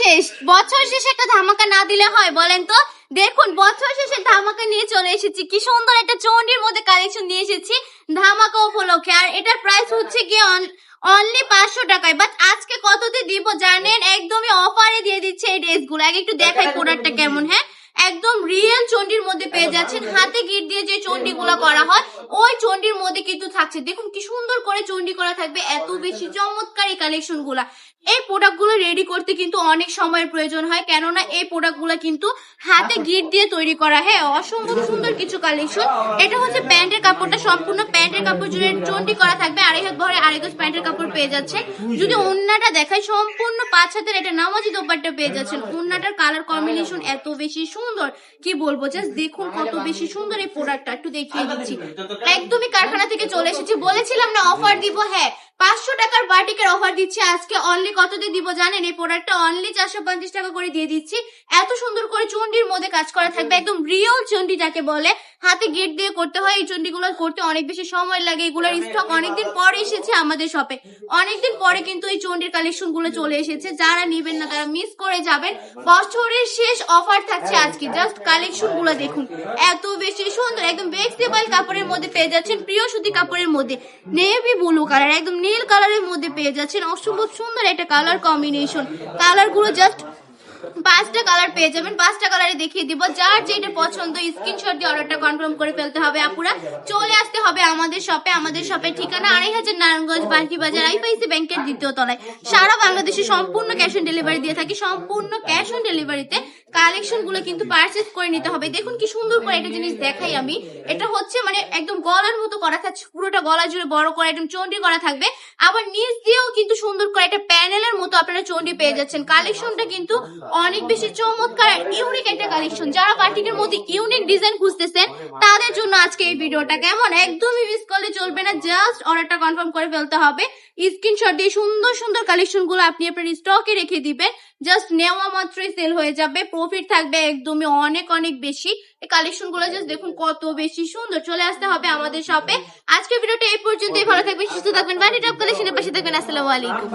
শেষ, বছর শেষে একটা ধামাকা না দিলে হয় বলেন তো? দেখুন বছর শেষে ধামাকা নিয়ে চলে এসেছি, কি সুন্দর একটা চন্ডির মধ্যে কালেকশন নিয়ে এসেছি ধামাকা উপলক্ষে। আর এটার প্রাইস হচ্ছে গিয়ে অনলি 500 টাকায়। বাট আজকে কততে দিব জানেন? একদমই অফারে দিয়ে দিচ্ছে এই ড্রেসগুলো। আগে একটু দেখাই প্রোডাক্টটা কেমন। হ্যাঁ, একদম রিয়েল চন্ডির মধ্যে পেয়ে যাচ্ছেন। হাতে গিট দিয়ে যে চন্ডিগুলো করা হয় ওই চন্ডির মধ্যে কিন্তু থাকছে। দেখুন কি সুন্দর করে চন্ডি করা থাকবে, এত বেশি চমৎকার এই কালেকশন গুলা। এই প্রোডাক্ট গুলো রেডি করতে কিন্তু অনেক সময়ের প্রয়োজন হয়, কেননা এই প্রোডাক্ট গুলা কিন্তু হাতে গিট দিয়ে তৈরি করা। হ্যাঁ, অসম্ভব সুন্দর কিছু কালেকশন। এটা হচ্ছে প্যান্টের কাপড়টা, সম্পূর্ণ প্যান্টের কাপড় জুড়ে চন্ডি করা থাকবে। আড়াই হাত ভরে আড়াই গজ প্যান্টের কাপড় পেয়ে যাচ্ছে। যদি ওন্নাটা দেখায়, সম্পূর্ণ 5 হাতের এটা নামাজি দোপাট্টা পেয়ে যাচ্ছেন। ওন্নাটার কালার কম্বিনেশন এত বেশি সুন্দর, কি বলবো, জাস্ট দেখুন কত বেশি সুন্দর এই প্রোডাক্টটা। একটু দেখিয়ে দিচ্ছি, একদমই কারখানা থেকে চলে এসেছি। বলেছিলাম না অফার দিব, হ্যাঁ 500 টাকার বাটিকের অফার দিচ্ছি আজকে। অনলি কততে দিব জানেন? এই প্রোডাক্টটা অনলি 450 টাকা করে দিয়ে দিচ্ছি। এত সুন্দর করে চন্ডির মধ্যে কাজ করা থাকবে, একদম রিয়েল চন্ডি যাকে বলে। হাতে গেট দিয়ে করতে হয় এই চন্ডিগুলো, করতে অনেক বেশি সময় লাগে। এগুলোর স্টক অনেকদিন পরে এসেছে আমাদের শপে, অনেকদিন পরে কিন্তু এই চন্ডির কালেকশন গুলো চলে এসেছে। যারা নিবেন না তারা মিস করে যাবেন। বছরের শেষ অফার থাকছে আজকে, জাস্ট কালেকশন গুলো দেখুন এত বেশি সুন্দর। একদম ভেক্সিবল কাপড়ের মধ্যে পেয়ে যাচ্ছেন, প্রিয় সুতি কাপড়ের মধ্যে নেভি ব্লু কালার, একদম নীল কালারের মধ্যে পেয়ে যাচ্ছেন। অসম্ভব সুন্দর একটা কালার কম্বিনেশন। কালার গুলো জাস্ট 5টা কালার পেয়ে যাবেন, 5টা কালারে দেখিয়ে দিব। যার যেটা পছন্দ স্ক্রিনশট দিয়ে অর্ডারটা কনফার্ম করে ফেলতে হবে। আপুরা চলে আসতে হবে আমাদের শপে। আমাদের শপের ঠিকানা 2500 নারায়ণগঞ্জ বান্টি বাজার, আইপিআইসি ব্যাংকের দ্বিতীয় তলায়। সারা বাংলাদেশে সম্পূর্ণ ক্যাশ অন ডেলিভারি দিয়ে থাকি। সম্পূর্ণ ক্যাশ অন ডেলিভারিতে কালেকশন গুলো কিন্তু পারচেজ করে নিতে হবে। দেখুন কি সুন্দর করে একটা জিনিস দেখাই আমি। এটা হচ্ছে মানে একদম গলার মতো করা থাকছে, পুরোটা গলা জুড়ে বড় করে একদম চন্ডি করা থাকবে। আবার নিচ দিয়েও কিন্তু সুন্দর করে একটা প্যানেলের মতো আপনারা চন্ডি পেয়ে যাচ্ছেন। কালেকশনটা কিন্তু অনেক বেশি চমৎকার আর ইউনিক একটা কালেকশন। যারা বাটিকের মধ্যে ইউনিক ডিজাইন খুঁজতেছেন তাদের জন্য আজকে এই ভিডিওটা। কেমন? একদমই মিস করলে চলবে না, জাস্ট অর্ডারটা কনফার্ম করে ফেলতে হবে। স্ক্রিনশট দিয়ে সুন্দর সুন্দর কালেকশন গুলো আপনি আপনার স্টকে রেখে দিবেন, জাস্ট নেওয়া মাত্রই সেল হয়ে যাবে। প্রফিট থাকবে একদমই অনেক অনেক বেশি। এই কালেকশন গুলো জাস্ট দেখুন কত বেশি সুন্দর। চলে আসতে হবে আমাদের শপে। আজকের ভিডিওটা এই পর্যন্তই। ভালো থাকবেন, সুস্থ থাকবেন, বাড়ি টপ কালেকশনের পাশে থাকবেন। আসসালামু আলাইকুম।